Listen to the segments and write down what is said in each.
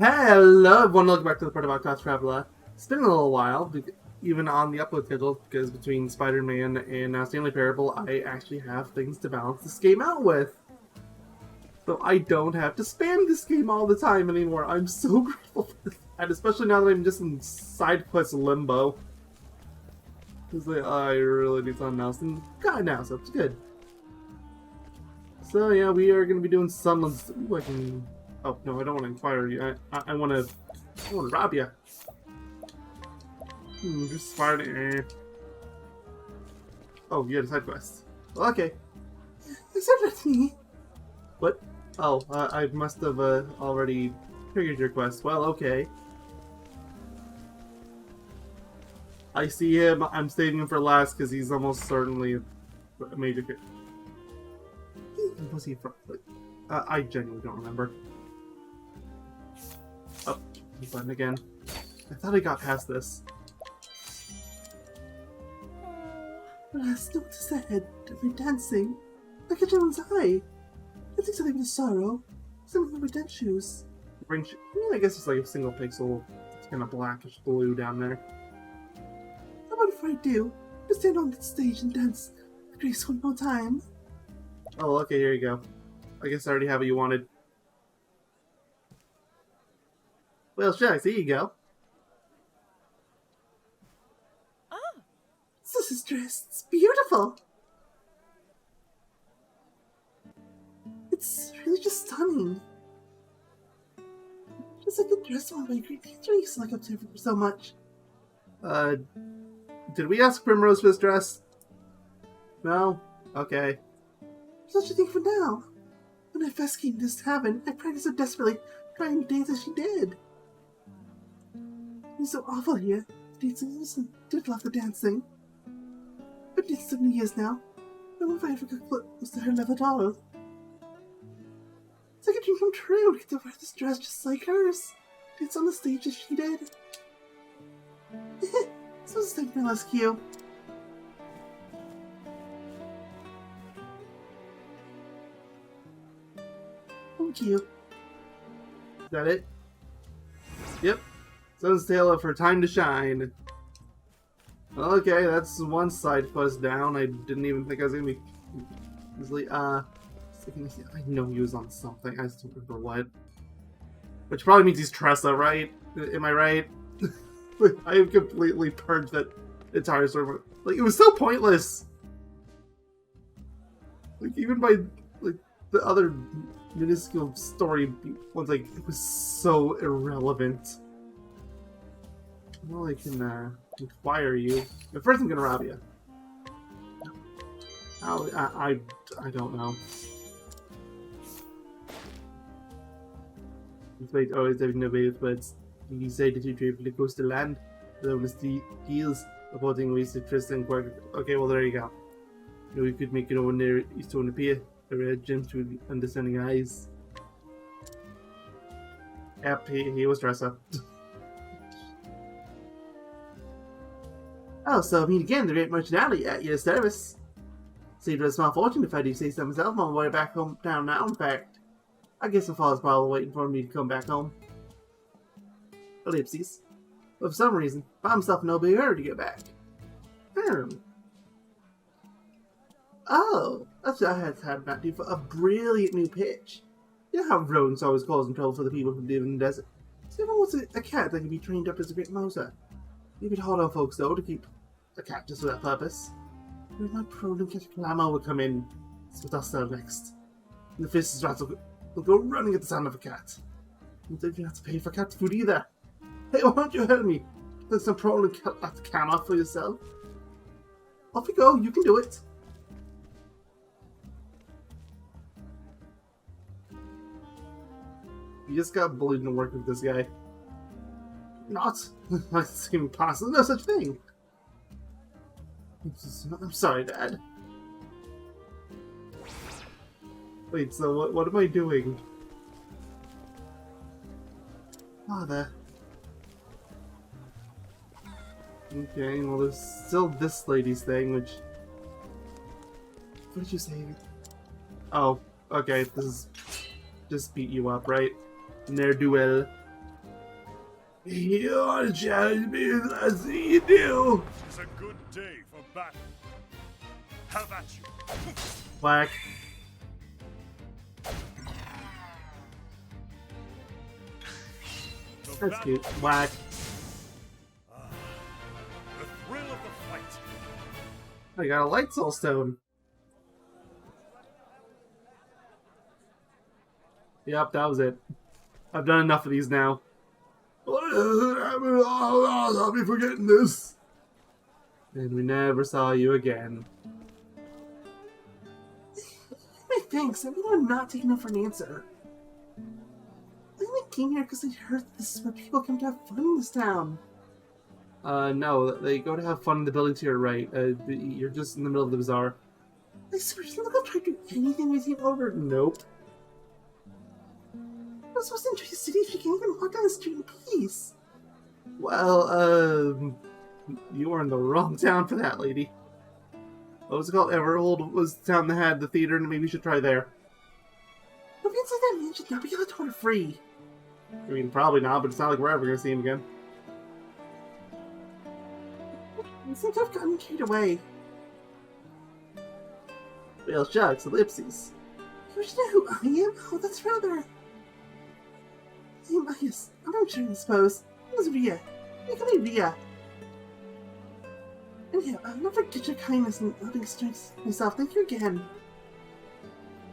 Hello everyone, welcome back to the part of Octopath Traveler. It's been a little while, even on the upload schedule, because between Spider-Man and Stanley Parable, I actually have things to balance this game out with. So I don't have to spam this game all the time anymore. I'm so grateful for that, especially now that I'm just in side quest limbo. Because I really need something else, and got it now, so it's good. So yeah, we are going to be doing Sunlands. Ooh, I can... Oh, no, I don't want to inquire you. I want to rob you. Just fired. Oh, you had a side quest. Well, okay. Is that me? What? Oh, I must have already triggered your quest. Well, okay. I see him. I'm saving him for last because he's almost certainly a major character. Who was he from? I genuinely don't remember. Oh, button again. I thought I got past this. Last notice ahead of me dancing. Like a gentleman's eye. I think something with sorrow. Something with my dead shoes. Ring shoe. I guess it's like a single pixel. It's kind of blackish blue down there. How about if I do? Just stand on the stage and dance Grace one more time. Oh, okay, here you go. I guess I already have what you wanted. Well, shucks, here you go. Oh. This is dress. It's beautiful. It's really just stunning. Just like the dress on my great teacher used to like observing for so much. Did we ask Primrose for this dress? No? Okay. Such a thing for now. When I first came to this tavern, I practiced so desperately, trying to dance as she did. It was so awful here. The dancing did love the dancing. I've danced so many years now. I don't know if I ever got close to her level at all. It's like a dream come true to get to wear this dress just like hers. Dance on the stage as she did. This was like my last cue. Thank you. Is that it? Yep. Sun's tale of her time to shine. Okay, that's one side quest down. I didn't even think I was gonna be easily. I know he was on something. I just don't remember what. Which probably means he's Tressa, right? Am I right? I have completely purged that entire story. Like, it was so pointless. Like, even by like the other minuscule story ones, like, it was so irrelevant. Well, I can inquire you. But first, I'm gonna rob you. I don't know. This might always have innovative, but you decided to travel the coastal land without the heels supporting ways to trust and quarter. Okay, well, there you go. You know, we could make it over there, east on the pier. The red gems with understanding eyes. Yep, he was dressed up. Oh, so meet again, the great merchant alley at your service. Saved a small fortune if I do say so myself. I'm on my way back home town now, in fact. I guess my father's probably waiting for me to come back home. Ellipses. But for some reason, found himself in no big hurry to get back. Oh, that's what I had not do for a brilliant new pitch. You know how rodents always causing trouble for the people who live in the desert. So everyone wants a cat that can be trained up as a great mouser. Maybe it's hard on folks though to keep a cat just for that purpose. Where's my prone and cat glamour will come in. It's with us there next. And the faceless rats will go running at the sound of a cat. And don't you have to pay for cat food either. Hey, why don't you help me? There's some prone and cat camera for yourself. Off you go, you can do it. You just got bullied into work with this guy. Not. That's impossible. No such thing. I'm sorry, Dad. Wait, so what am I doing? Father. Okay, well there's still this lady's thing, which... What did you say? Oh, okay, this is... Just beat you up, right? Ne'er-do-well. You're just because I see you do. It's a good day for battle. Have at you. Whack. That's cute. Whack. The thrill of the fight. I got a light soul stone. Yep, that was it. I've done enough of these now. What is it happening? Oh, I'll be forgetting this. And we never saw you again. Thanks, I mean, I'm not taking it for an answer. I only came here because I heard this is where people come to have fun in this town. No, they go to have fun in the building to your right. You're just in the middle of the bazaar. I swear, just look, I've tried to do anything with you over. Nope. I'm supposed to enjoy the city if you can't even walk down the street in peace. Well, you were in the wrong town for that, lady. What was it called? Everold was the town that had the theater, and maybe we should try there. If inside that man should not be able to tour free. I mean, probably not, but it's not like we're ever going to see him again. I think I've gotten carried away. Well, shucks, ellipses. You wish to know who I am? Oh, that's rather... Yes, I'm not sure, I suppose. It was Ria. You call me Ria. And yeah, I'll never forget your kindness and helping strength myself. Thank you again.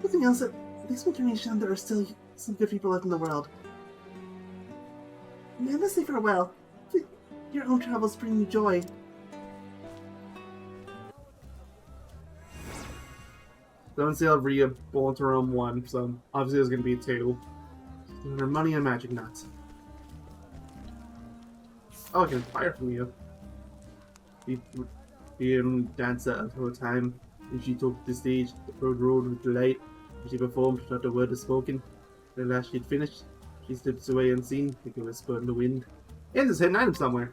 Nothing else, at least make me show there are still some good people left in the world. Man, let's say farewell. Your own travels bring you joy. Don't say Ria Bullet to Rome 1, so obviously there's going to be a 2. Her money and magic nuts. Oh, I can fire from you. Being dancer of her time, and she took the stage, the road with delight. She performed, not a word is spoken. At last she'd finished, she slips away unseen, like a whisper in the wind. And there's a hidden item somewhere.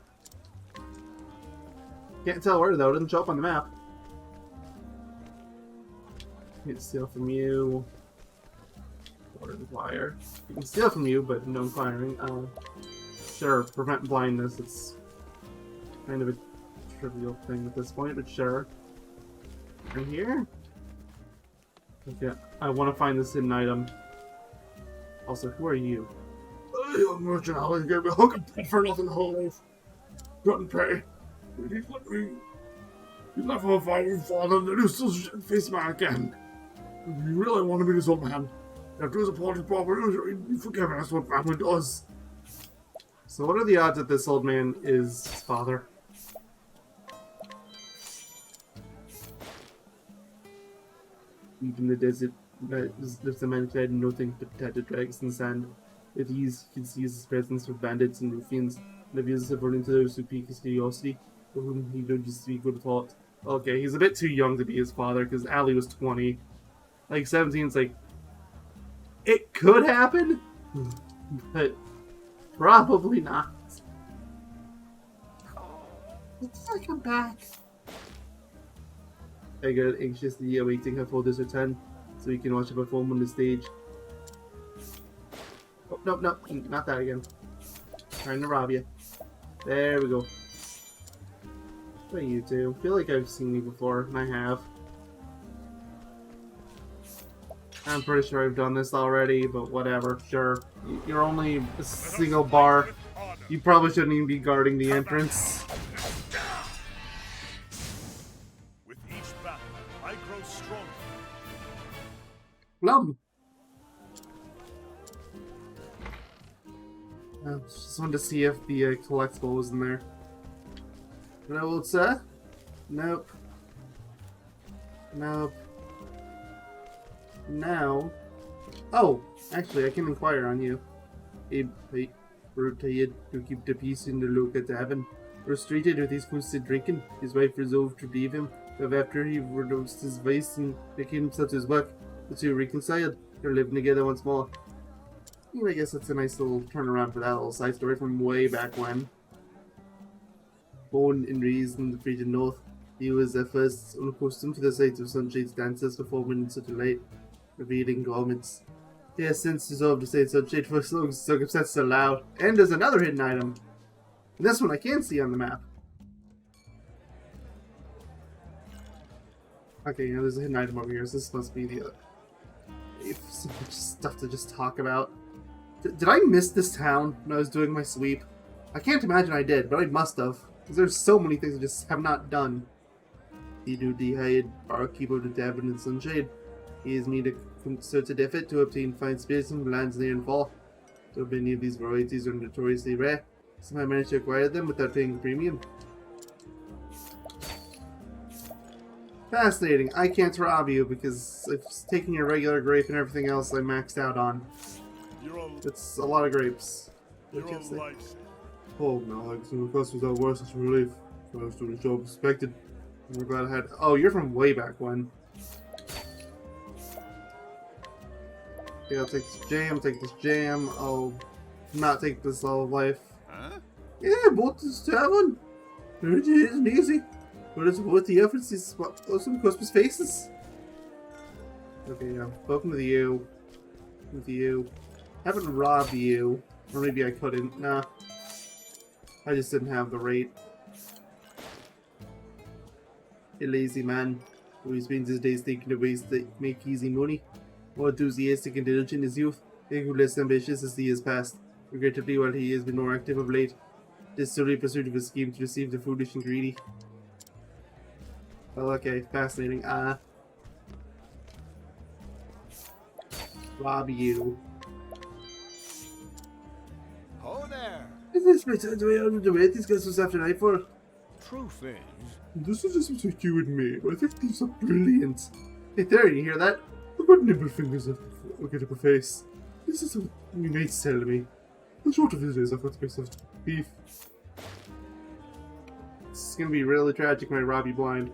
Can't tell where though, it doesn't show up on the map. Can't steal from you. Order the wire. You can steal from you, but no firing. Sure, prevent blindness. It's kind of a trivial thing at this point, but sure. Right here? Okay, I want to find this hidden item. Also, who are you? Young merchant, I was gave me a hook and pay for nothing whole. Couldn't pay. He let me. He left my fighting father, and then he still face man again. If you really want to be this old man, you have to support his property, you forgive me, that's what family does. So what are the odds that this old man is his father? Even the desert lives a man clad in nothing but tattered rags and sand. With ease, he can seize his presence with bandits and ruffians, and abuses of running to those who pique his curiosity, for whom he don't just speak good thought. Okay, he's a bit too young to be his father, because Ali was 20. Like, 17's like... It could happen, but probably not. It's like I'm back. I got anxiously awaiting her father's return, so he can watch her perform on the stage. Oh, no, not that again. Trying to rob you. There we go. What are you two? I feel like I've seen you before, and I have. I'm pretty sure I've done this already, but whatever. Sure. You're only a single bar. You probably shouldn't even be guarding the entrance. With each battle, I grow stronger. Plum. Just wanted to see if the collectible was in there. No, old sir? Nope. Nope. Now... Oh! Actually, I can inquire on you. Hey, retired to keep the peace in the local tavern. Frustrated with his constant drinking, his wife resolved to leave him, but after he reduced his vice and became such his work, the two reconciled. They're living together once more. Yeah, I guess that's a nice little turnaround for that little side story from way back when. Born and raised in the frigid north, he was at first unaccustomed to the sight of Sunshade's dancers performing in such a light, revealing garments. He has since dissolved to say Sunshade for circumstances allowed. And there's another hidden item. And this one I can see on the map. Okay, you know, there's a hidden item over here, so this must be the other. So much stuff to just talk about. Did I miss this town when I was doing my sweep? I can't imagine I did, but I must have. Because there's so many things I just have not done. The new hired barkeep of the Tavern in Sunshade. He is me to search a effort to obtain fine spirits from lands near and far. So many of these varieties are notoriously rare. Somehow I managed to acquire them without paying a premium. Fascinating. I can't rob you because it's taking your regular grape and everything else I maxed out on. It's a lot of grapes. Oh no, I can request without worse such a relief. I was doing the job expected. I'm glad I had. Oh, you're from way back when. Okay, I'll take this jam, I'll not take this all of life. Huh? Yeah, I bought this tavern. It isn't easy, but it's worth the effort to see some Christmas faces. Okay, yeah, spoken with you. Haven't robbed you. Or maybe I couldn't. Nah. I just didn't have the rate. A lazy man who spends his days thinking of ways to make easy money. More enthusiastic and diligent in his youth, yet less ambitious as he has passed. Regrettably, while he has been more active of late, it is solely in pursuit of a scheme to deceive the foolish and greedy. Well, okay, fascinating. Rob you. Oh there! Is this my time to way out of the way these guys was after nightfall? Truth is... This is just between you and me. I think these are brilliant. Hey there, you hear that? I've got nimble fingers that will get up a face. This is what my mates tell me. The short of it is I've got to make some beef. This is gonna be really tragic when I rob you blind.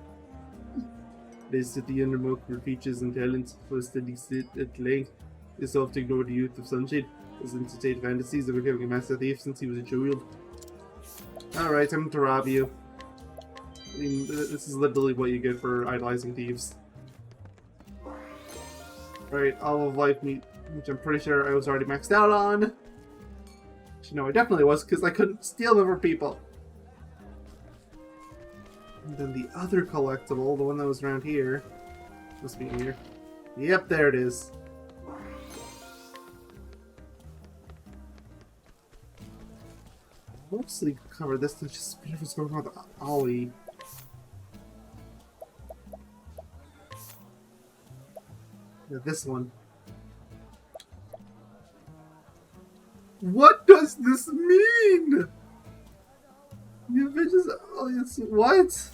They sit the undermost features and talents for a steady sit at length. It's oft to ignore the youth of Sunshade, his entertained fantasies of becoming a master thief since he was a child. Alright, time to rob you. I mean, this is literally what you get for idolizing thieves. Right, all of life meat, which I'm pretty sure I was already maxed out on. Actually, no, I definitely was, because I couldn't steal them from people. And then the other collectible, the one that was around here, must be in here. Yep, there it is. Mostly cover this, to just whatever's going on with Ollie. Yeah, this one. What does this mean? You bitches, oh, it's what?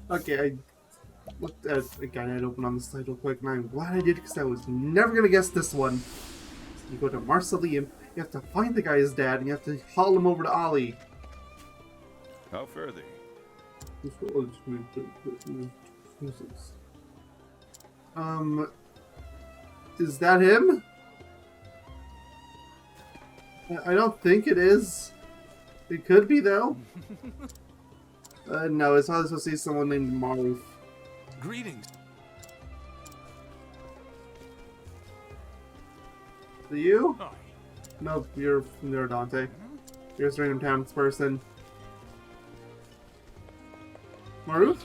Okay, I looked at again. I'd open on this title quick, and I'm glad I did because I was never gonna guess this one. So you go to Marceline, you have to find the guy's dad, and you have to haul him over to Ollie. How fare thee? Is that him? I don't think it is. It could be, though. No, it's not supposed to see someone named Maruf. Greetings. Are you? Aye. Nope, you're from there, Dante. You're a random townsperson. Maruf?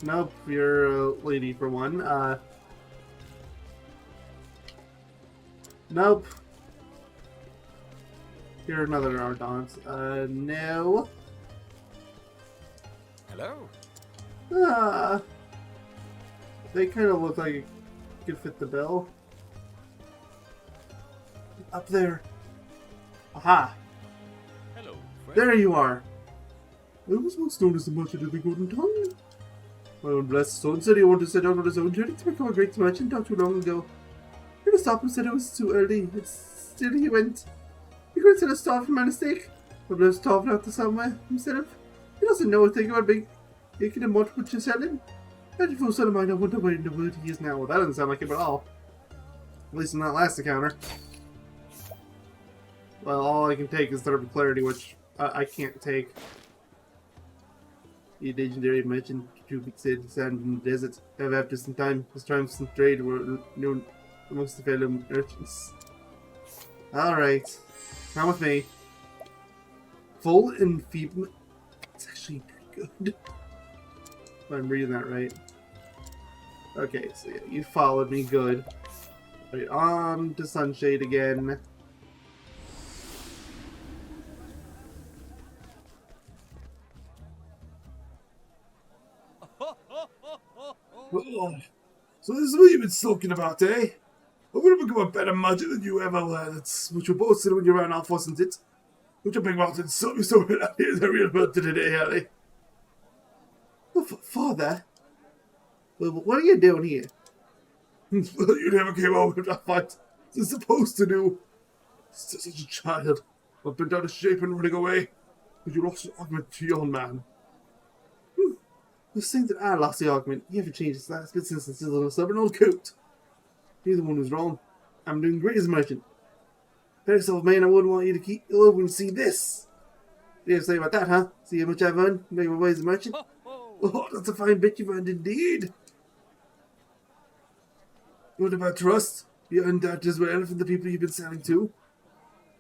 Nope, you're a lady for one. Nope. You're another Ardant. No. Hello. They kind of look like it could fit the bill. Up there. Aha! Hello, friend. There you are! I was once known as the merchant of the Golden Tongue. My own blessed son said he wanted to set out on his own journey to become a great merchant not too long ago. He just stopped and said it was too early, but still he went. He could have starved from my mistake, but was starving out to somewhere himself. He doesn't know a thing about making a much what you're selling. That fool son of mine, I wonder where in the world he is now. Well, that doesn't sound like him at all. At least in that last encounter. Well, all I can take is Third Clarity, which I can't take. The legendary merchant who said sand in the desert have after some time his triumphs in trade were known amongst the fellow merchants. Alright. Come with me. full enfeeblement. It's actually pretty good. If I'm reading that right. Okay, so yeah, you followed me, good. Right, on to Sunshade again. Oh, so this is what you've been sulking about, eh? I'm gonna become a better magic than you ever were. That's what you both said when you ran off, wasn't it? Would you bring out and so that is a real bird today, Harry? Oh, Father? Well, what are you doing here? Well, you never came over to fight. You're supposed to do. Still such a child. I've been out of shape and running away. But you lost an argument to your own man. You think that I lost the argument. You haven't changed this last bit since it's still a stubborn old coot. You're the one who's wrong. I'm doing great as a merchant. Better self man, I wouldn't want you to keep your over and see this. What do you have to say about that, huh? See how much I've earned? Make my way as a merchant? Oh, that's a fine bit you've earned indeed. What about trust? You earned that as well from the people you've been selling to?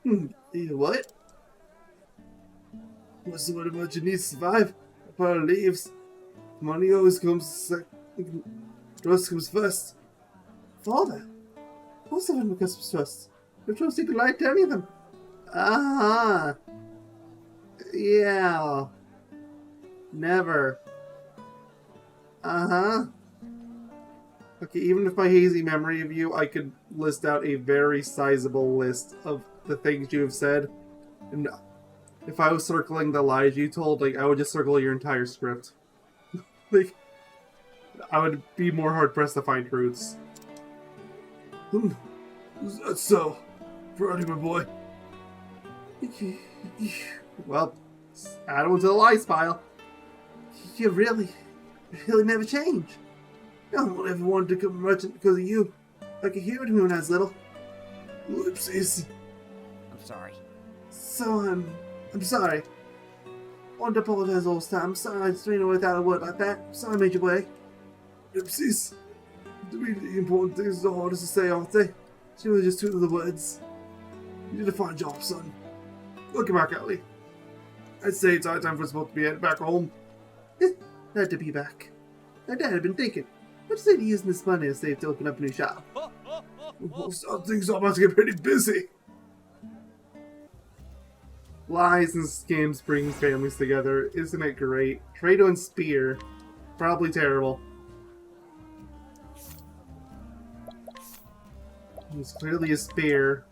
What? What's the word about you need to survive? A pile of leaves. Money always comes second. Trust comes first. Father? Most of them because of trust. You're trusting to lie to any of them. Ah. Yeah. Never. Uh-huh. Okay, even with my hazy memory of you, I could list out a very sizable list of the things you have said. And if I was circling the lies you told, like, I would just circle your entire script. Like, I would be more hard-pressed to find truths. That's so. Proud of my boy. Well, add one to the lies pile. You really never change. No one ever wanted to become a merchant because of you. I could hear it when I was little. Whoopsies. I'm sorry. So, I'm sorry. I want to apologize all this time. I'm sorry I strained away without a word like that. Sorry I made you wait. Whoopsies. The really important things are the hardest to say, aren't they? She was just two of the words. You did a fine job, son. Welcome back, Ellie. I'd say it's high time for us both to be headed back home. Glad to be back. My dad had been thinking. What say to using this money to save to open up a new shop? Well, things are about to get pretty busy. Lies and scams brings families together. Isn't it great? Trado and Spear. Probably terrible. He's clearly a spear.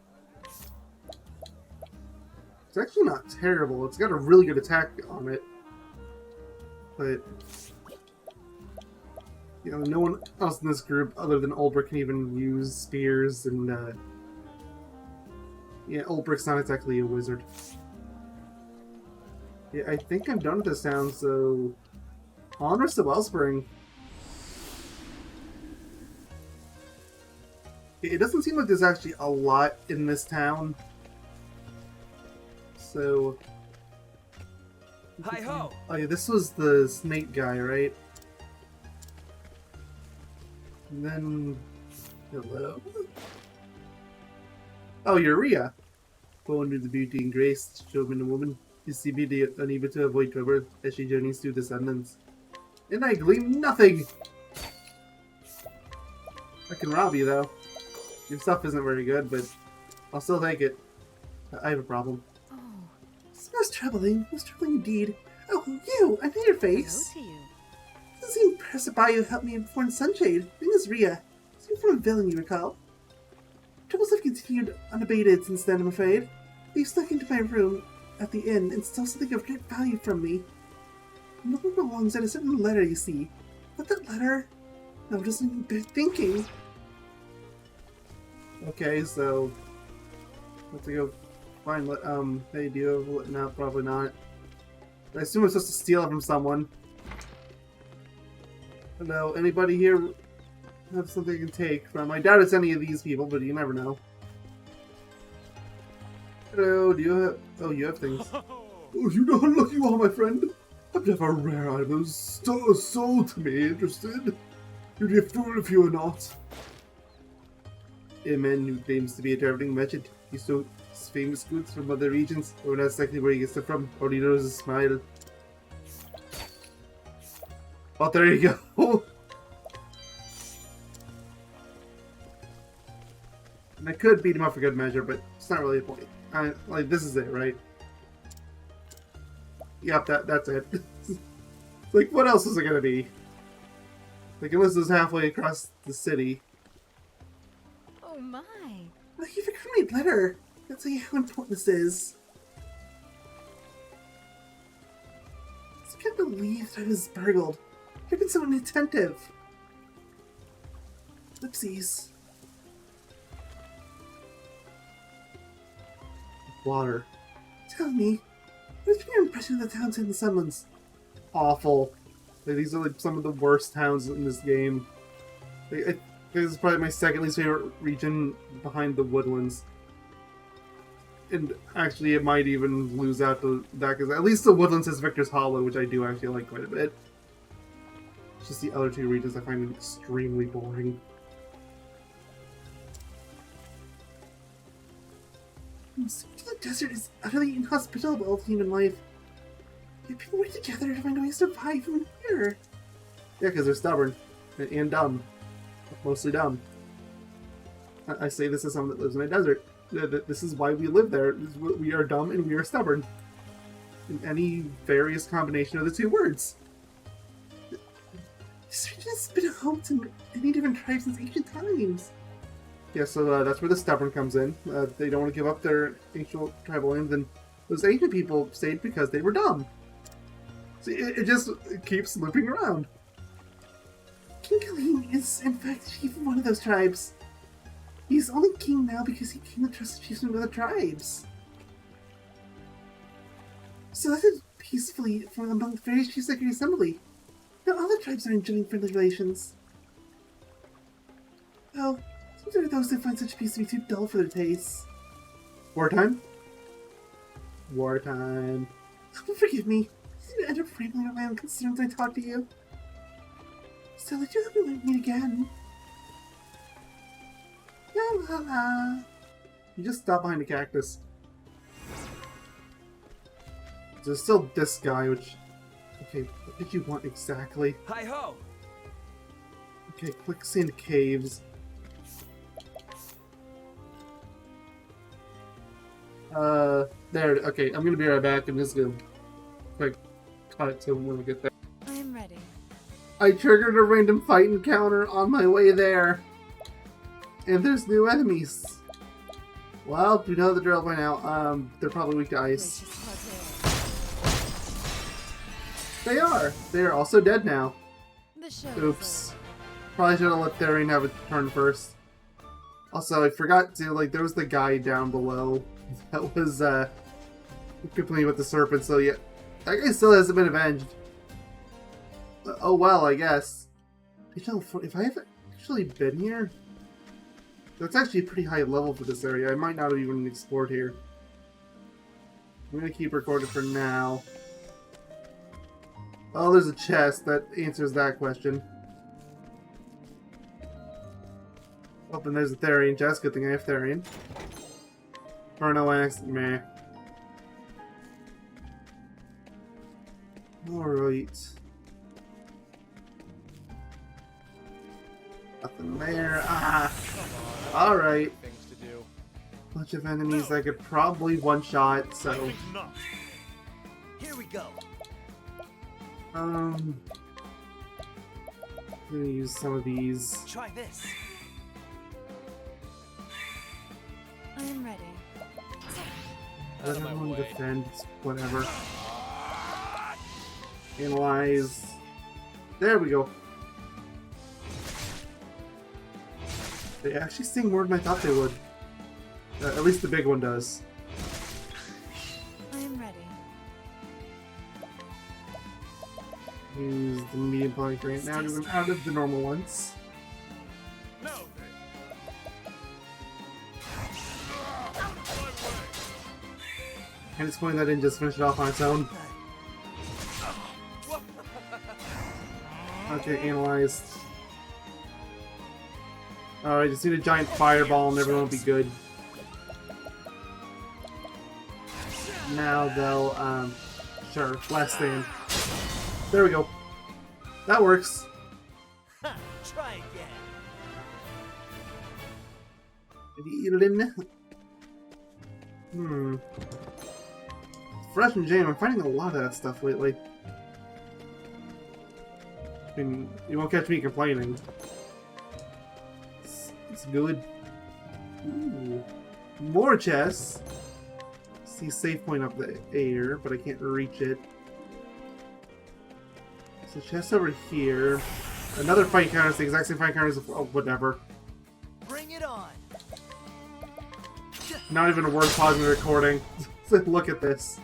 It's actually not terrible. It's got a really good attack on it. But, you know, no one else in this group other than Ulbrich can even use spears, and, yeah, Ulbrich's not exactly a wizard. Yeah, I think I'm done with this town, so... Onwards to Wellspring. It doesn't seem like there's actually a lot in this town. So... Hi-ho! Oh yeah, this was the snake guy, right? And then... Hello? Oh, you're Rhea. Born with the beauty and grace shown in a woman, is seemingly unable to avoid trouble as she journeys through the Sunlands. And I glean nothing! I can rob you, though. Your stuff isn't very good, but I'll still take it. I have a problem. Oh, It's most troubling indeed. Oh, you! I know your face! hello to you. Doesn't seem impressed by you helped me inform Sunshade. My name is Rhea. Seem from a villain, you recall. Troubles have continued unabated since then, I'm afraid. You snuck into my room at the inn and stole something of great value from me. No one belongs in a certain letter, you see. But that letter... No, it doesn't bear thinking. Okay, so... Let's go find... Hey, do you have... No, probably not. I assume I'm supposed to steal it from someone. Hello, anybody here have something I can take from? I doubt it's any of these people, but you never know. Hello, do you have... Oh, you have things. Oh, you know how lucky you are, my friend. I've never a rare item sold to me. Interested? You'd be a fool if you were not. A man who claims to be a traveling merchant. His famous goods from other regions, or that's exactly where he gets it from. All he knows is a smile. Oh, there you go. And I could beat him up for good measure, but it's not really the point. Like, this is it, right? Yep, that's it. Like, what else is it gonna be? Like, unless it's halfway across the city. Oh my. Like, you forgot my letter. That's how important this is. I can't believe that I was burgled. You've been so inattentive. Oopsies. Water. Tell me, what's your impression of the towns in the Sunlands? Awful. Like, these are like some of the worst towns in this game. Like, this is probably my second least favorite region behind the Woodlands. And actually, it might even lose out to that, because at least the Woodlands has Victor's Hollow, which I do actually like quite a bit. It's just the other two regions I find extremely boring. The desert is utterly inhospitable to human life. Yet people work together to find a way to survive even here. Yeah, because they're stubborn. And dumb. Mostly dumb. I say this as someone that lives in a desert. This is why we live there. We are dumb and we are stubborn. In any various combination of the two words. This region has been a home to many different tribes since ancient times. Yeah, so that's where the stubborn comes in. They don't want to give up their ancient tribal lands, and those ancient people stayed because they were dumb. So it just keeps looping around. King Khalid is, in fact, chief of one of those tribes. He's only king now because he gained the trust of chiefs from other tribes. Selected peacefully from among the various chiefs that can assembly. Now other tribes are enjoying friendly relations. Well, there are those who find such peace to be too dull for their tastes. Wartime? Wartime. Forgive me. I seem to end up rambling about my own concerns when I talk to you. Still, I do hope we might meet again. La la la. You just stop behind the cactus. There's still this guy, which... Okay, what did you want exactly? Hi-ho! Okay, click sand caves. There, okay, I'm gonna be right back. I'm just gonna quick cut it to when we get there. I am ready. I triggered a random fight encounter on my way there. And there's new enemies. Well, you know the drill by now. They're probably weak to ice. They are! They are also dead now. The show Oops. Probably should have let Therian have a turn first. Also, I forgot to, like, there was the guy down below that was, complaining with the serpent, so yeah. That guy still hasn't been avenged. Oh well, I guess. If I haven't actually been here, that's actually a pretty high level for this area. I might not have even explored here. I'm gonna keep recording for now. Oh, there's a chest that answers that question. Oh, and there's a Therian chest. Good thing I have Therian. Burno axe, meh. Alright. Nothing there. Ah! Alright. Things to do. Bunch of enemies I could probably one-shot, I so... think not. Here we go. I'm gonna use some of these. Try this. I am ready. Let Out of my everyone way. defend, whatever. Analyze. There we go. They actually sting more than I thought they would. At least the big one does. I am ready. Use the medium plank right now because I'm out of the normal ones. No. And it's funny that I didn't just finish it off on its own. Okay, analyzed. Alright, just need a giant fireball and everyone will be good. Now they'll, sure, last stand. There we go. That works. Ha! Try again. Fresh and jam. I'm finding a lot of that stuff lately. I mean, you won't catch me complaining. It's good. Ooh. More chests. See save point up the air, but I can't reach it. So chest over here. Another fight counter. It's the exact same fight counter as oh, whatever. Bring it on. Not even worth pausing the recording. Look at this.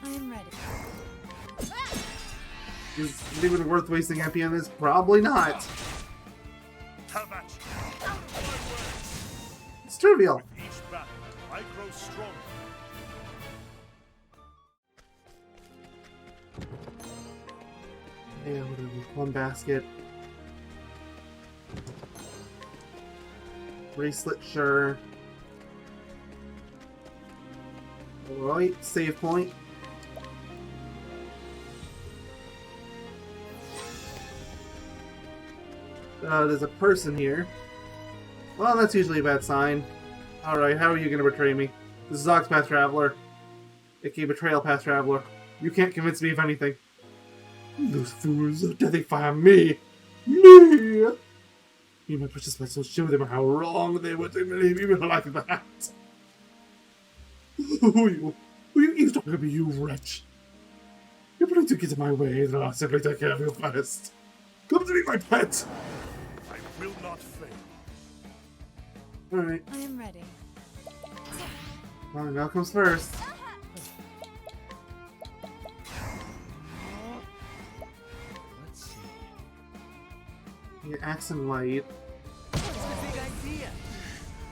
I am ready. Is it even worth wasting MP on this? Probably not. Have at you. Out of my way. It's trivial. With each battle, I grow stronger. Yeah, whatever. One basket. Bracelet, sure. Alright, save point. There's a person here. Well, that's usually a bad sign. Alright, how are you gonna betray me? This is Octopath Traveler. aka Betrayal Path Traveler. You can't convince me of anything. Those fools, how dare they fire me? Me! You, my precious pets, will show them how wrong they were to believe even like that. Who are you? Who are you eavesdropping on me, you wretch? You're planning to get in my way, then I'll simply take care of you first. Come to me, my pet! I will not fail. Alright, I am ready. well, now comes first. Let's see. You axe and light. What's the big idea?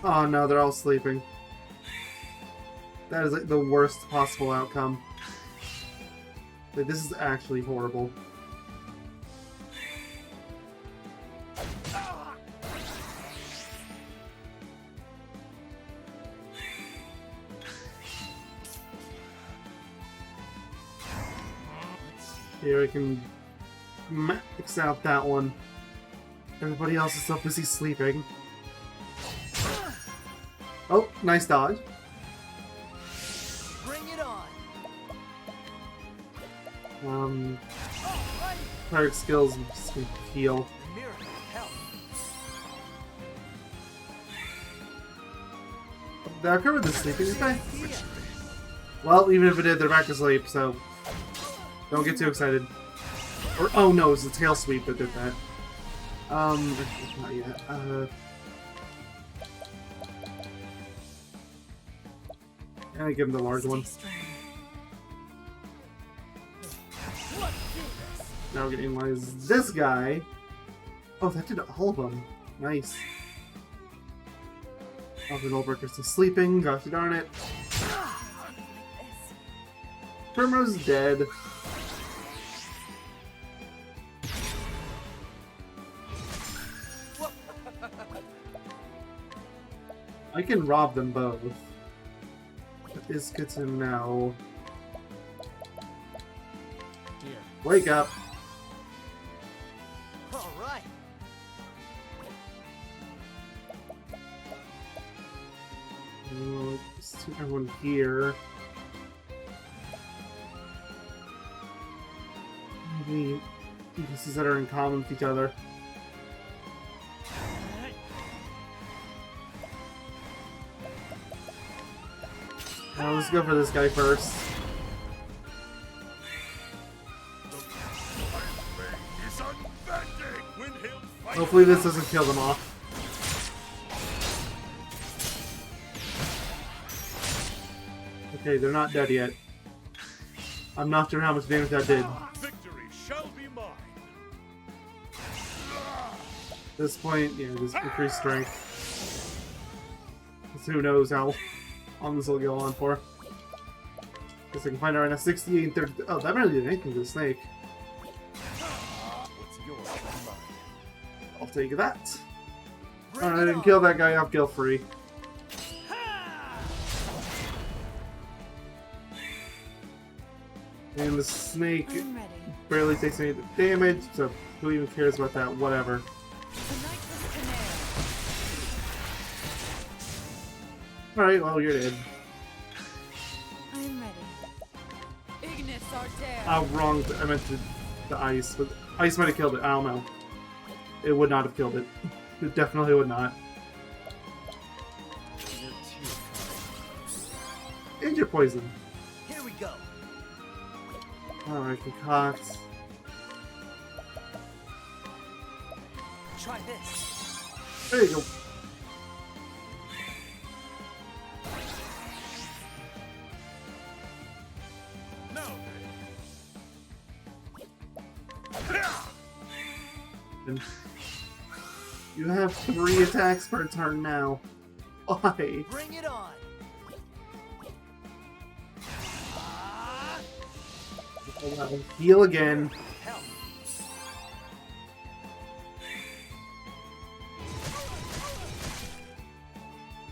Oh no, they're all sleeping. That is like the worst possible outcome. Like, this is actually horrible. Here I can max out that one. Everybody else is so busy sleeping. Oh, nice dodge. Bring it on. Cleric skills just gonna heal. The miracle help. Did I cover the sleeping Big thing? idea. Well, even if it did, they're back to sleep, so don't get too excited. Or oh no, it's the tail sweep that did that. Not yet. I give him the large one. Stay strong. Now we're getting analyze this guy. Oh, that did all of them. Nice. Oh, the Nullbreaker's still sleeping. Gosh darn it. Primrose is dead. I can rob them both. That is good to know. Here. Wake up. All right. Oh, let's see everyone here. Maybe pieces that are in common with each other. Now let's go for this guy first. Is unbending. When he'll fight. Hopefully this doesn't kill them off. Okay, they're not dead yet. I'm not sure how much damage that did. Victory shall be mine. At this point, yeah, just increased strength. 'Cause who knows how long this will go on for. Guess I can find out right now. 68 and 30. Oh, that really did anything to the snake. What's yours is mine. I'll take that. Bring Alright, I it didn't on. kill that guy off guilt free. And the snake I'm ready. barely takes any of the damage, so who even cares about that? Whatever. Tonight was canary. Alright, well, you're dead. I'm ready. Ignis Arter. Oh, wrong. I meant the ice, but ice might have killed it. I don't know. It would not have killed it. It definitely would not. You're too kind. And you're poisoned. Here we go. Alright, concoct. Try this. There you go. No. And you have 3 attacks per turn now. Why? Bring it on. Ah, Oh, well, heal again. help.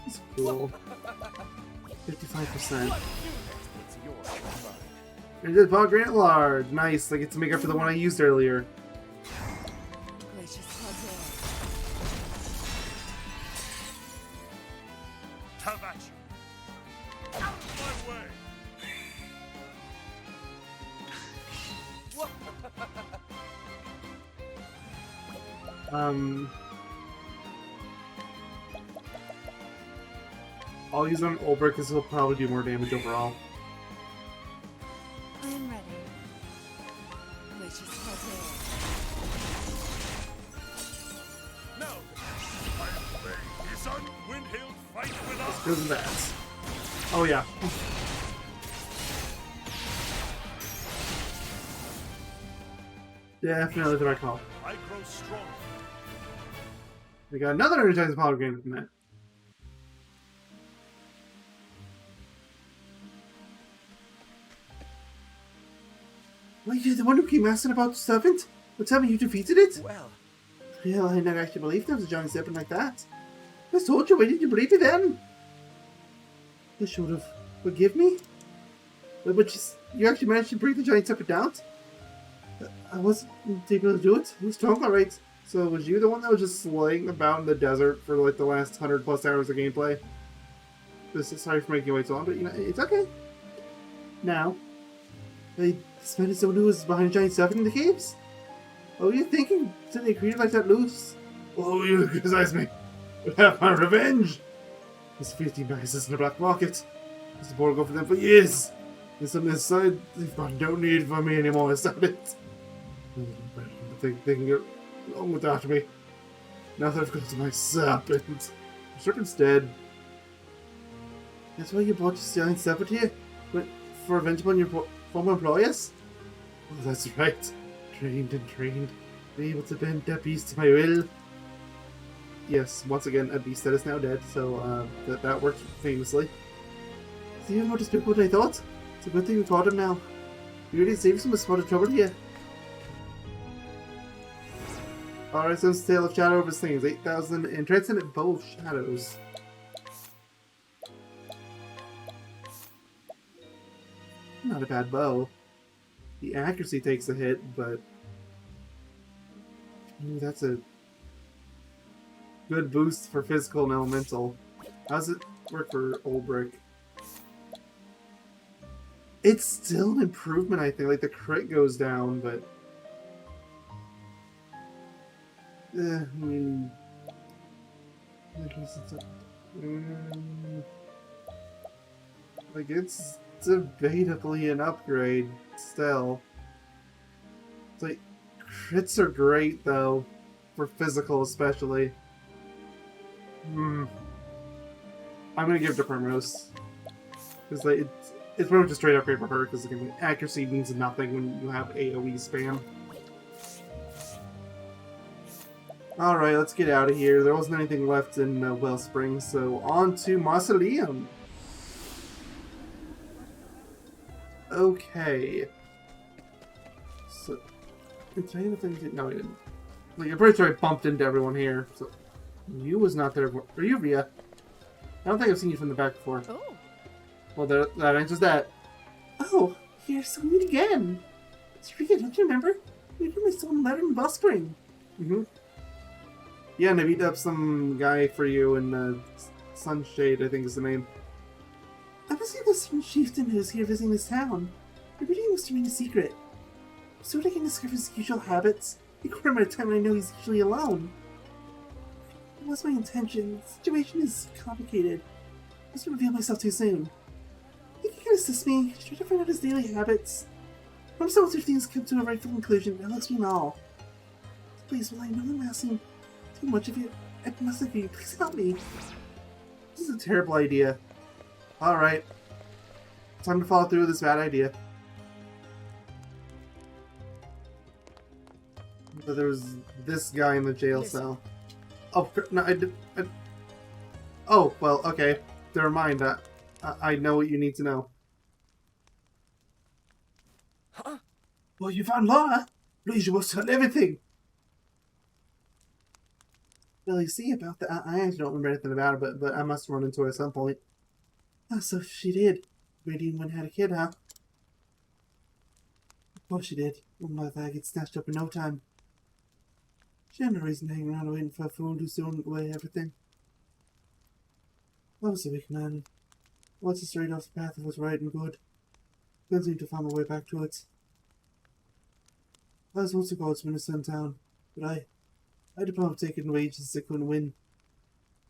That's cool. 55%. It's yours. Mine. And the pomegranate large. Nice. I get to make up for the one I used earlier. Gracious Arter. Have at you. Out of my way. I'll use it on Ulbrich because he'll probably do more damage overall. I am ready. Gracious Arter. No. I obey. His son, Windhill, fight with us. Because of that. Oh yeah. Definitely the right call. I grow strong. We got another energizing pomegranate from that. Wait, you're the one who came asking about the serpent? Well, tell me you defeated it? Well, Well, I never actually believed there was a giant serpent like that. I told you, why didn't you believe me then? You should have. Forgive me? But you actually managed to bring the giant serpent down? I wasn't able to do it. It was strong, alright. So was you the one that was just slaying about in the desert for like the last 100+ hours of gameplay? Sorry for making you wait so long, but you know, it's okay. Now, I spent someone who was behind a giant serpent in the caves? Oh, you're thinking sending a creature like that loose? Oh, you criticize me. But have my revenge! There's 15 pieces in the black market. There's a board go for them for years. There's something inside they don't need for me anymore, is that it? They can get along without me. Now that I've got my serpent. The serpent's dead. That's why you brought your giant serpent here? But for revenge upon your former employers? Oh, that's right. Trained and trained. Be able to bend that beast to my will. Yes, once again, a beast that is now dead, so that worked famously. Is he even more despicable than I thought? It's a good thing we caught him now. We really saved some spot of trouble here. Alright, so it's Tale of Shadow of his things. 8,000 and Transcendent Bow of Shadows. Not a bad bow. The accuracy takes a hit, but ooh, that's a good boost for physical and elemental. How does it work for Ulbrich? It's still an improvement, I think. Like, the crit goes down, but I mean, I guess it's like, it's debatably an upgrade still. It's like, crits are great though, for physical especially. I'm gonna give it to Primrose. Because like, it's pretty much a straight upgrade for her, because again, accuracy means nothing when you have AoE spam. Alright, let's get out of here. There wasn't anything left in Wellspring, so on to Mausoleum. Okay. So, did I even no, I didn't. Like, I'm pretty sure I bumped into everyone here. So, you was not there. Are you Ria? I don't think I've seen you from the back before. Oh, Well, that answers that. Oh, here, so we meet again. Sarika, don't you remember? We did my stolen letter in Buspring. Mm-hmm. Yeah, and I beat up some guy for you in Sunshade, I think is the name. I must be the certain chieftain who's here visiting this town. Everything must remain a secret. So that I can discover his usual habits. A quarter of my time I know he's usually alone. It was my intention. The situation is complicated. I must not reveal myself too soon. I think you can assist me. Try to find out his daily habits. Once those two things come to a rightful conclusion, I'll explain all. Please, while I know I'm asking too much of you, I must of you, please help me. This is a terrible idea. Alright. Time to follow through with this bad idea. But there was this guy in the jail cell. Oh, no, oh, well, okay. Never mind. I know what you need to know. Huh? Well, you found Laura. Please, you must tell everything. Well, you see, about that, I actually don't remember anything about her, but I must run into her at some point. Oh, so she did. Radiant one had a kid, huh? Of course she did. Oh, my bag gets snatched up in no time. She had no reason to hang around waiting for a fool who's throwing away everything. I was a weak man. Once I strayed off the path of what's right and good, couldn't seem to find my way back to it. I was once a goldsmith in a sun town, but I had a problem taking wages I couldn't win.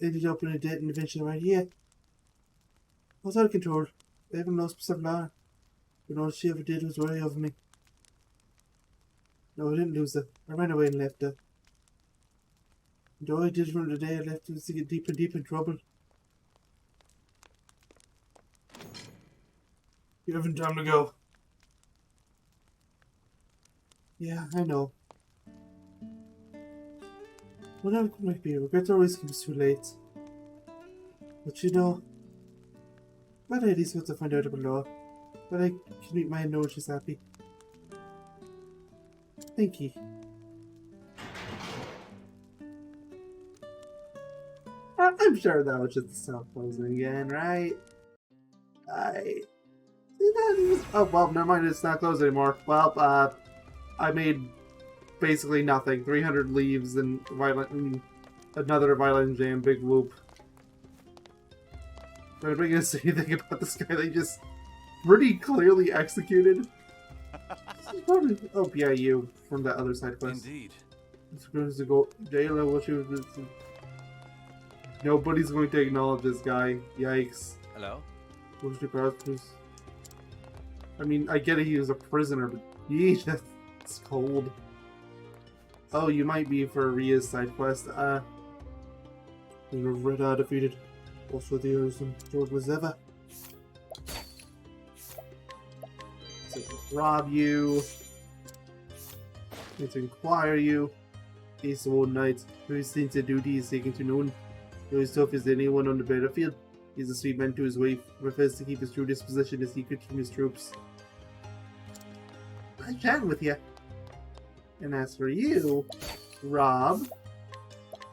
Ended up in a debt and eventually right here. I was out of control. I even lost myself Lara. But all she ever did was worry over me. No, I didn't lose her. I ran away and left her. And all I did from the day I left her was to get deep and deep in trouble. You haven't time to go. Yeah, I know. Whatever it might be, regret always comes too late. But you know, my lady's got to find out about Laura. But I can meet my know she's happy. Thank you. I'm sure that was just the self-closing again, right? Oh, well, never mind, it's not closed anymore. Well, I made basically nothing. 300 leaves and another violent jam, big whoop. Am I going to say anything about this guy they just pretty clearly executed? Oh, yeah, you from that other side quest. Indeed. It's going to go jail. Nobody's going to acknowledge this guy. Yikes. Hello? I mean, I get it, he was a prisoner, but yeesh, that's cold. Oh, you might be for Ria's side quest. Red Eye defeated both of the others and George was ever. So, rob you. Need to inquire you. Ace of Old Knight, whose stints of duty is taken to noon. Though as tough as anyone on the battlefield, he's a sweet man to his wife, prefers to keep his true disposition a secret from his troops. I'm chatting with you. And as for you, Rob,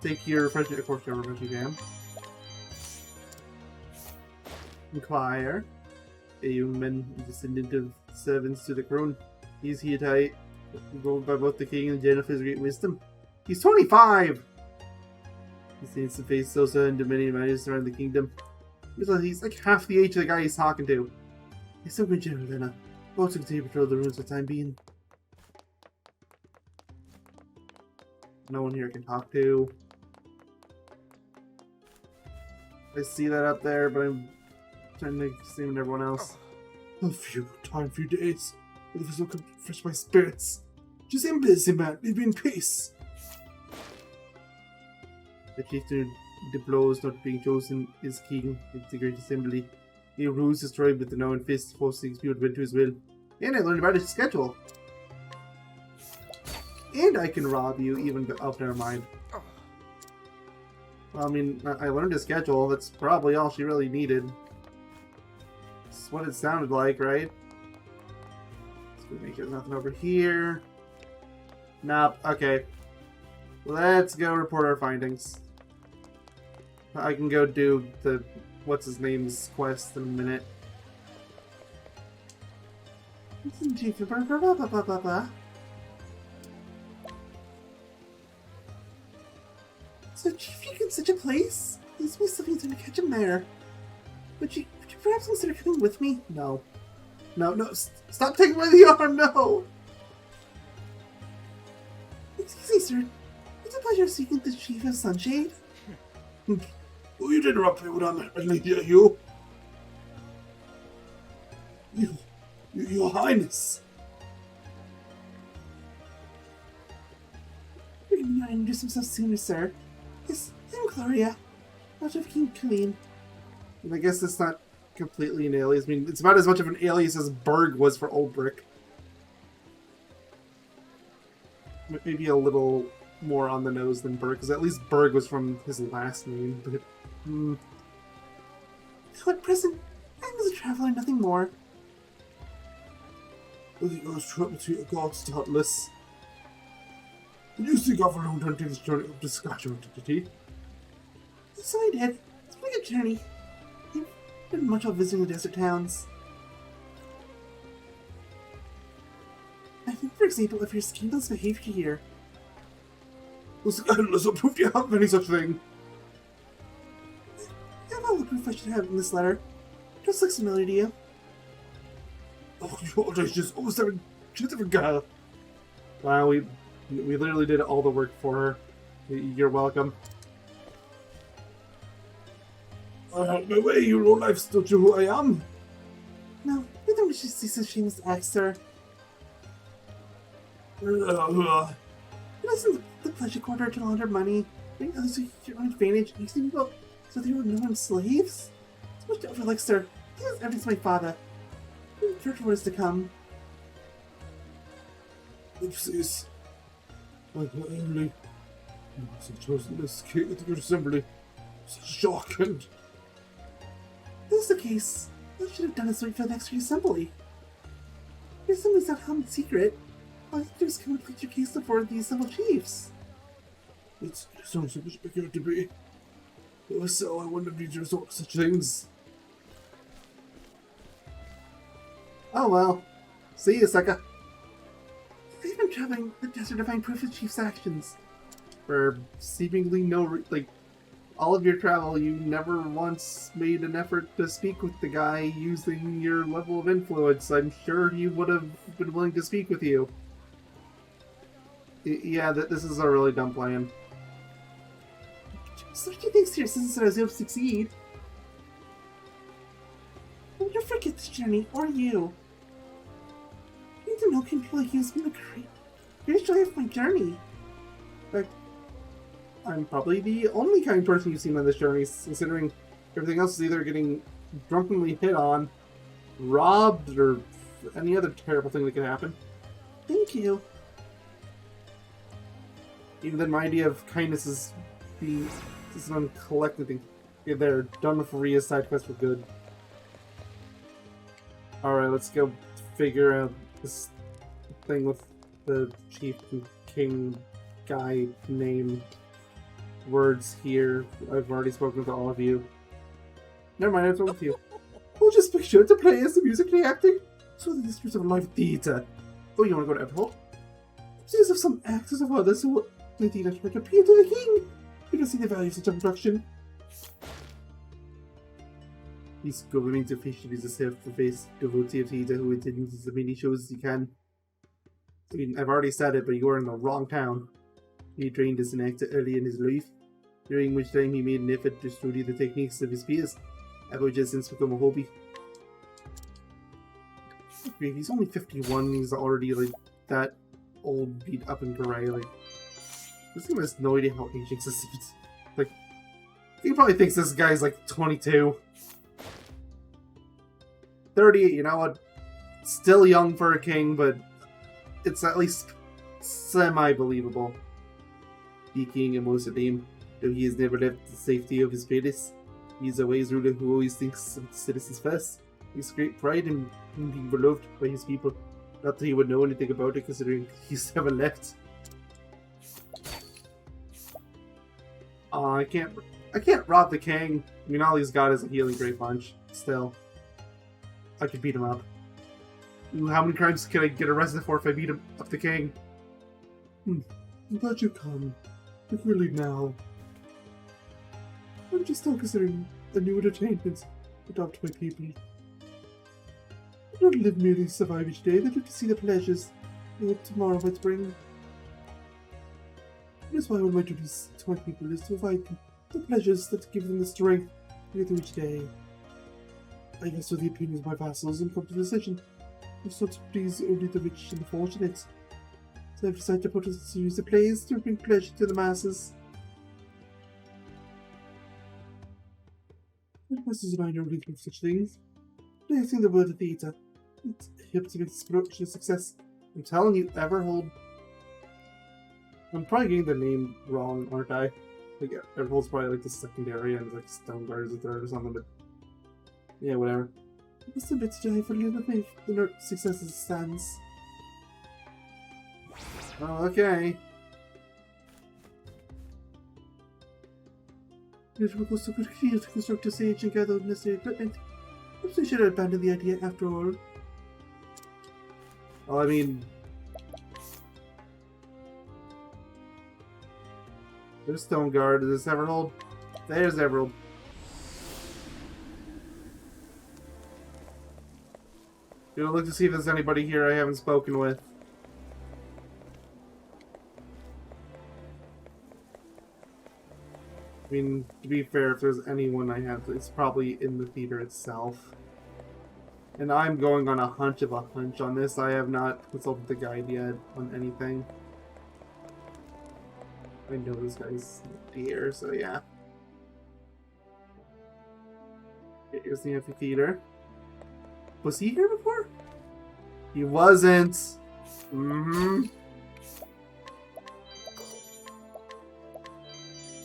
take your refreshing, of course, your refreshing jam. Inquire, a human descendant of servants to the crown. He's here tight, ruled by both the king and Jennifer's great wisdom. He's 25! He seems to face so certain to many matters around the kingdom. He's like half the age of the guy he's talking to. He's so good, General Lena. Both to continue to patrol the ruins for the time being. No one here can talk to. I see that up there, but I'm trying to see everyone else. A few days. But this will refresh my spirits. Just ain't busy, man. Leave me in peace. The chieftain deplores not being chosen is king at the great assembly. He rules his tribe with an iron fist, forcing people to bend to his will. And I learned about his schedule. And I can rob you, even oh, never mind. Well, I mean, I learned his schedule. That's probably all she really needed. That's what it sounded like, right? Let's make sure there's nothing over here. Nope. Okay. Let's go report our findings. I can go do the what's his name's quest in a minute. So, Chief, you in such a place? There's me something to catch him there. Would you perhaps consider coming with me? No. No, stop taking my the arm, no! Excuse me, sir. It's a pleasure speaking to the Chief of Sunshade. Oh, you did interrupt me when I'm here, you. Your Highness. We're going to introduce himself sooner, sir. Yes, I'm Gloria. Daughter of King Kaleen. And I guess it's not completely an alias. I mean, it's about as much of an alias as Berg was for Old Brick. Maybe a little more on the nose than Berg, because at least Berg was from his last name, but... At present, I'm a traveler, nothing more. I think I was trying to your gods thoughtless. Did you think I've alone to take this journey up to Scotch Entity? So I did. It's been a good journey. I've been much of visiting the desert towns. I think, for example, of your scandalous behavior here. Was scandalous? Proof you have any such thing? I have all the proof I should have in this letter. Just looks familiar to you. Oh, you're just almost having shit of a girl. Wow, we literally did all the work for her. You're welcome. I had my way, your own life told you who I am. No, you don't wish to see such shameless acts, sir. It isn't the pleasure quarter to launder money, bring others to your own advantage, and using people so they were known slaves? It's much to overlook, sir. He was everything my father. Church was to come. Oopsies. My family. I was chosen to escape with your assembly. Such shock and... This is the case. I should have done this wait for the next reassembly. Your assembly's not held in secret. All you have to do is come and plead your case before the assembled chiefs. It sounds so much bigger to be. Oh, so I wouldn't have needed to resort to such things. Oh well. See you, sucker. I've been traveling the desert to find proof of Chief's actions. For seemingly no all of your travel, you never once made an effort to speak with the guy using your level of influence. I'm sure he would have been willing to speak with you. Yeah, this is a really dumb plan. So what do you think, sir, since I was able to succeed? I won't forget this journey, or you. I need to know can people like you has been the greatest joy of my journey. But I'm probably the only kind person you've seen on this journey, considering everything else is either getting drunkenly hit on, robbed, or any other terrible thing that could happen. Thank you. Even then, my idea of kindness is being just an uncollected thing. Yeah, they're done with Ria's side quest for good. Alright, let's go figure out this thing with the chief and king guy name words here. I've already spoken to all of you. Never mind, I've spoken to you. We'll just be sure to play as the musically acting, so that this is a live theatre. Oh, you want to go to Everhall? Series of some actors of others who play theatre to make appeal to the king. You can see the value of such a production. He's government official is a self-professed devotee of theatre who attends as many shows as he can. I mean, I've already said it, but you are in the wrong town. He trained as an actor early in his life, during which time he made an effort to study the techniques of his peers, which has since become a hobby. He's only 51, he's already like that old, beat up and grey. Like, this guy has no idea how aging succeeds. Like, he probably thinks this guy's like 22. 38, you know what? Still young for a king, but it's at least semi-believable. The king and Mausoleum, though he has never left the safety of his palace. He is a wise ruler who always thinks of the citizens first. He has great pride in being beloved by his people. Not that he would know anything about it, considering he's never left. I can't rob the king. I mean, all he's got is a healing great punch. Still, I could beat him up. Ooh, how many crimes can I get arrested for if I beat him up the king? I'm glad you come. But really now. I'm just now considering a new entertainment to adopt my people. I don't live merely to survive each day, they live to see the pleasures that tomorrow might bring. That's why one of my duties to my people is to provide them the pleasures that give them the strength to get through each day. I guess with the opinions of my vassals and come to the decision. It's not to please only the rich and the fortunate. So I've decided to put a series of plays to bring pleasure to the masses. The masters and I don't really do such things. But I think the word of theatre. It helps to make this production a success. I'm telling you, Everhold. I'm probably getting the name wrong, aren't I? Like, Everhold's probably like the secondary and like Stoneguard is the third or something, but yeah, whatever. I must admit to you, I fully believe the success as it stands. Oh, okay. It will go so good here to construct a stage and gather the necessary equipment. Perhaps we should abandon the idea after all. Well, I mean, there's Stoneguard. Is this Everhold? There's Everhold. Gonna look to see if there's anybody here I haven't spoken with. I mean, to be fair, if there's anyone I have, it's probably in the theater itself. And I'm going on a hunch of a hunch on this. I have not consulted the guide yet on anything. I know this guy's here, so yeah. Here's the amphitheater. Was he here before? He wasn't. Mm-hmm.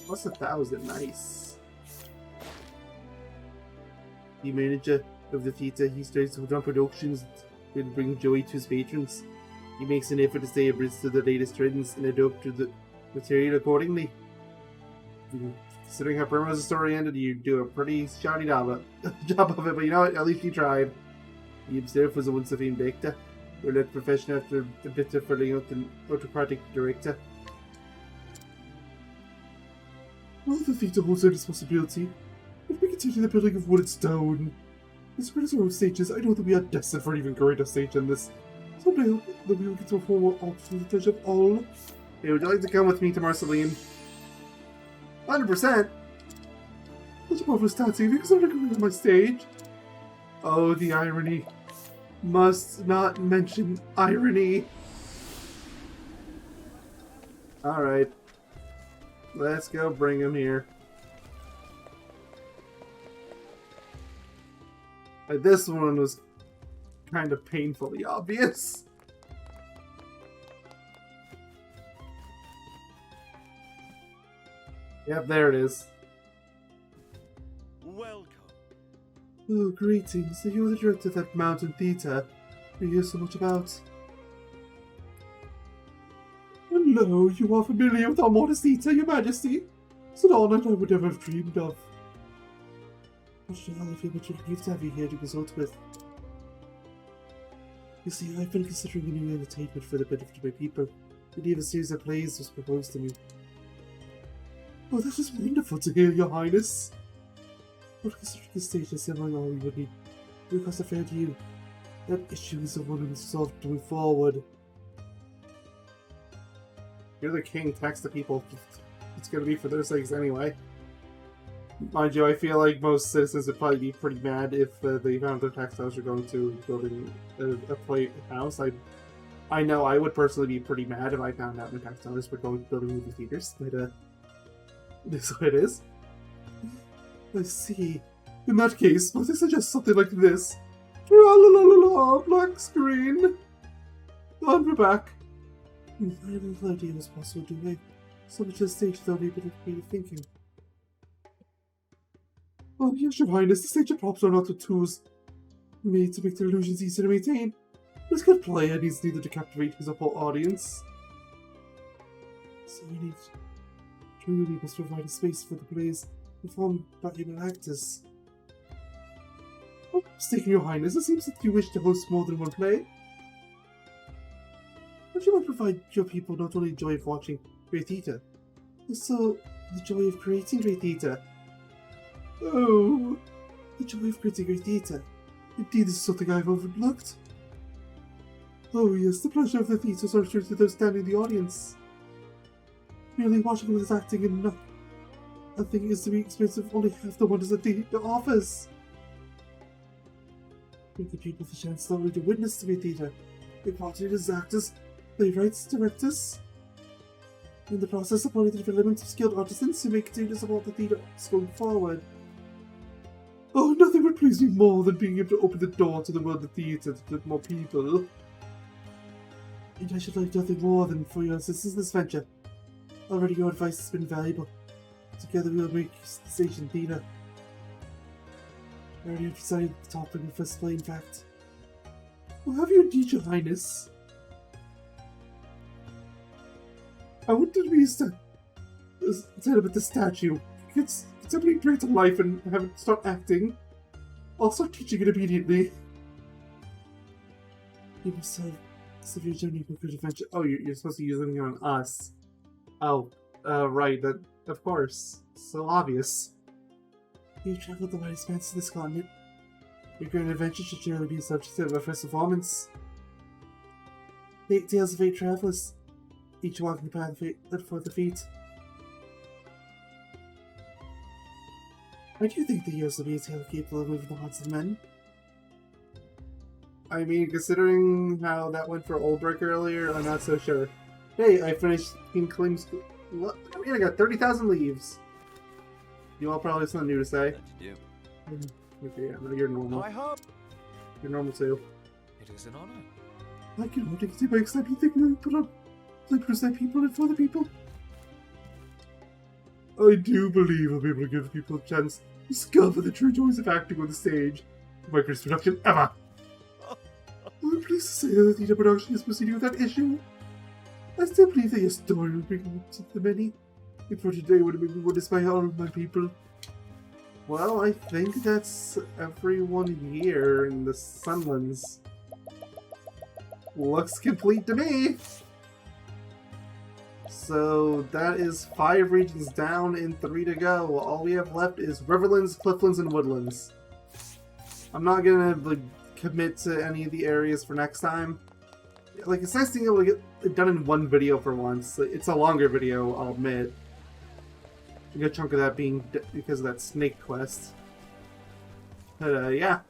Plus 1,000, nice. The manager of the theatre, he starts to run productions that will bring joy to his patrons. He makes an effort to stay abreast of the latest trends and adapt to the material accordingly. Considering how Burma's story ended, you do a pretty shoddy job of it, but you know what? At least you tried. He himself was a once famed actor, who left profession after a bit of filling out an autocratic director. Well, the theatre holds their responsibility. If we continue the building of wood and stone, as well as our own stages, I know that we are destined for an even greater stage than this. Someday I hope that we will get to perform more art to the pleasure of all. Hey, would you like to come with me to Marceline? 100%! Such a marvelous dancing because I'm not going on my stage. Oh, the irony. Must not mention irony. Alright. Let's go bring him here. This one was kind of painfully obvious. Yep, there it is. Welcome. Oh, greetings. Are you the director of that mountain theatre we hear so much about? Hello, you are familiar with our modest theatre, your majesty? It's an honor I would never have dreamed of. I feel much relieved to have you here to consult with. You see, I've been considering a new entertainment for the benefit of my people. The idea of a series of plays was proposed to me. Oh, that is wonderful to hear, your highness. But considering the stage is similar all we would need, it would cost a fair deal. That issue is the one we must solve to move forward. You're the king, text the people. It's gonna be for their sakes anyway. Mind you, I feel like most citizens would probably be pretty mad if they found their textiles were going to building a playhouse. I know I would personally be pretty mad if I found out my textiles were going to building movie theaters, but this is what it is. I see. In that case, might I suggest something like this? Tra-la-la-la-la, black screen. And we're back. I had no idea it was possible to make so much of the stage without able to creative thinking. Oh, yes, your highness, the stage and props are not the tools made to make the illusions easy to maintain. This good player needs neither to captivate his whole audience. So we need truly must provide a space for the plays performed by human actors. Oh, Mistaken, Your Highness, it seems that you wish to host more than one play. Would you mind provide your people not only the joy of watching Great Theatre, also the joy of creating Great Theatre? Oh, the joy of creating Great Theatre. Indeed, this is something I've overlooked. Oh yes, the pleasure of the theatres are restricted to those standing in the audience. Merely watching this acting and nothing is to be expensive only half the wonders that the offers. Give the people the chance not only to witness the Great Theatre, but quality as actors, playwrights, directors. In the process, upon the development of skilled artisans who may continue to support the theatre going forward. Oh, nothing would please me more than being able to open the door to the world of the theatre to more people. And I should like nothing more than for your assistance in this venture. Already your advice has been valuable. Together we will make the stage and theatre. I already have decided the topic of first play, in fact. Well, have you indeed, Your Highness? I wanted to be set up at the statue. Get somebody bring it to life and have it start acting. I'll start teaching it immediately. You must have severe journey for good adventure. Oh, you're supposed to use something on us. Oh, right, that, of course. So obvious. You've traveled the wide expanse of this continent. Your grand adventure should surely be subject to a first performance. Tales of 8 travelers, each walking the path led for the feet. I do think the heroes will be a tale capable of moving the hearts of men. I mean, considering how that went for Oldbrook earlier, I'm not so sure. Hey, I finished King Klim's... What? I mean, I got 30,000 leaves. You all probably have something new to say. You. Okay, yeah, no, you're normal. I hope You're normal too. it is an honor. I can hold it by accepting the people put up. Like present people and for the people. I do believe I'll be able to give people a chance to discover the true joys of acting on the stage. My first production ever. I'm pleased to say that the theatre production is proceeding without issue. I still believe that your story will bring hope to the many. If for today would have been witnessed by all of my people. Well, I think that's everyone here in the Sunlands. Looks complete to me! So that is 5 regions down and 3 to go. All we have left is Riverlands, Clifflands, and Woodlands. I'm not gonna commit to any of the areas for next time. Like, it's nice being able to get it done in one video for once. It's a longer video, I'll admit. A good chunk of that being because of that snake quest. But yeah.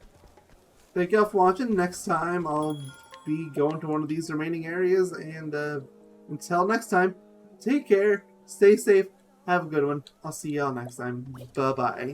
Thank y'all for watching. Next time I'll be going to one of these remaining areas, and until next time, take care, stay safe, have a good one. I'll see y'all next time. Bye-bye.